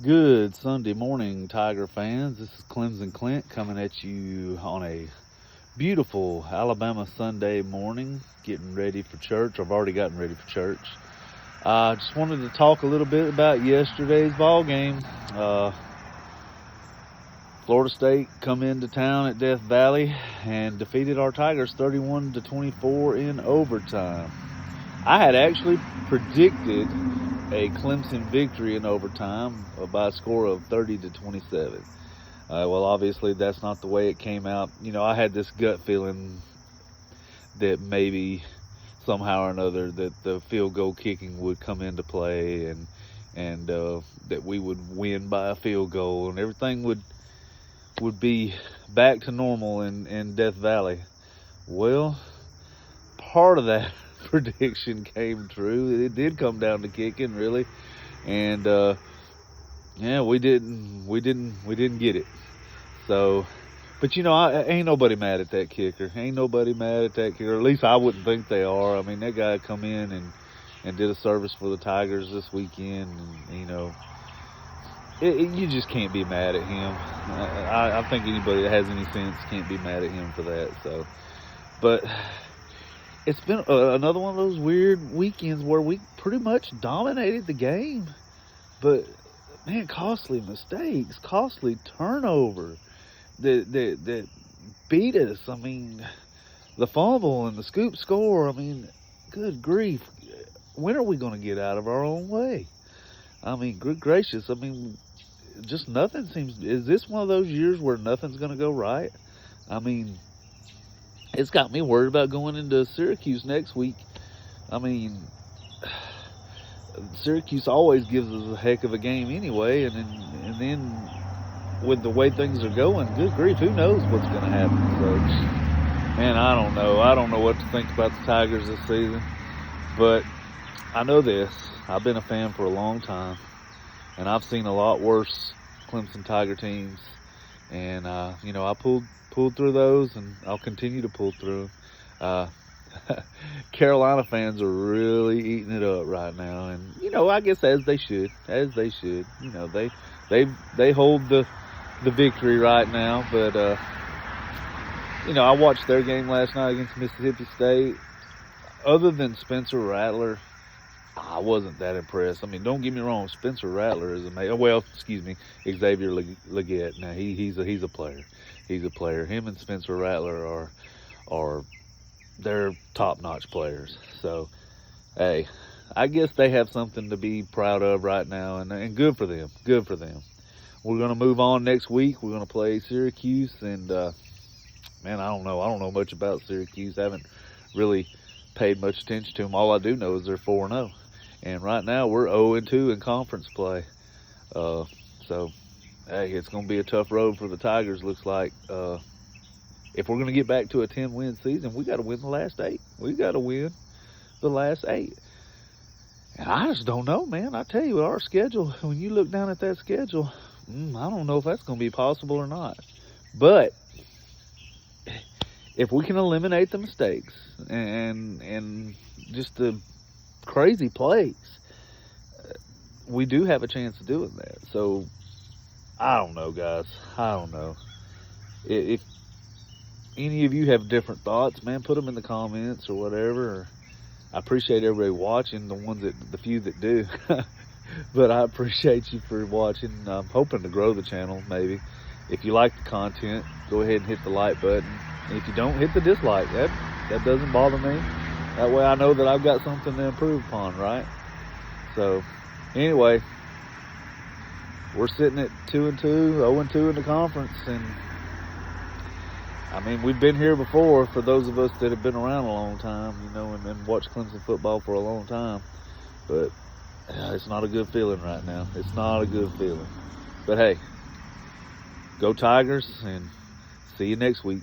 Good Sunday morning, Tiger fans. This is Clemson Clint coming at you on a beautiful Alabama Sunday morning, getting ready for church. I've already gotten ready for church. I just wanted to talk a little bit about yesterday's ball game. Florida State come into town at Death Valley and defeated our Tigers 31-24 in overtime. I had actually predicted a Clemson victory in overtime by a score of 30-27. Well, obviously that's not the way it came out. I had this gut feeling that maybe somehow or another that the field goal kicking would come into play and that we would win by a field goal and everything would be back to normal in Death Valley. Well, part of that prediction came true. It did come down to kicking, really, and yeah, we didn't get it. So, but ain't nobody mad at that kicker. Ain't nobody mad at that kicker. At least I wouldn't think they are. I mean, that guy come in and did a service for the Tigers this weekend, and you just can't be mad at him. I think anybody that has any sense can't be mad at him for that. So, but it's been another one of those weird weekends where we pretty much dominated the game, but man, costly mistakes, costly turnover that beat us. I mean, the fumble and the scoop score. I mean, good grief, when are we going to get out of our own way? I mean, good gracious. I mean, just nothing seems. Is this one of those years where nothing's going to go right? I mean, it's got me worried about going into Syracuse next week. I mean, Syracuse always gives us a heck of a game anyway, and then with the way things are going, good grief, who knows what's going to happen? So, man, I don't know. I don't know what to think about the Tigers this season, but I know this. I've been a fan for a long time, and I've seen a lot worse Clemson Tiger teams, and I pulled through those, and I'll continue to pull through. Carolina fans are really eating it up right now, and I guess as they should. They hold the victory right now, but I watched their game last night against Mississippi State. Other than Spencer Rattler, I wasn't that impressed. I mean, don't get me wrong, Spencer Rattler is amazing. Well, excuse me, Xavier Legette. Now he's a player. He's a player. Him and Spencer Rattler are they're top-notch players. So, hey, I guess they have something to be proud of right now, and good for them. Good for them. We're gonna move on next week. We're gonna play Syracuse, and man, I don't know much about Syracuse. I haven't really paid much attention to them. All I do know is they're 4-0, and right now we're 0-2 in conference play. So, hey, it's going to be a tough road for the Tigers, looks like. If we're going to get back to a 10-win season, we got to win the last 8. We got to win the last 8. And I just don't know, man. I tell you, our schedule, when you look down at that schedule, I don't know if that's going to be possible or not. But if we can eliminate the mistakes and just the crazy plays, we do have a chance of doing that. So, I don't know, guys. I don't know. If any of you have different thoughts, man, put them in the comments or whatever. I appreciate everybody watching, the few that do. But I appreciate you for watching. I'm hoping to grow the channel, maybe. If you like the content, go ahead and hit the like button. And if you don't, hit the dislike. That doesn't bother me. That way I know that I've got something to improve upon, right? So, anyway, we're sitting at 2-2, 0-2 in the conference, and I mean, we've been here before for those of us that have been around a long time, and watched Clemson football for a long time. But it's not a good feeling right now. It's not a good feeling. But hey, go Tigers, and see you next week.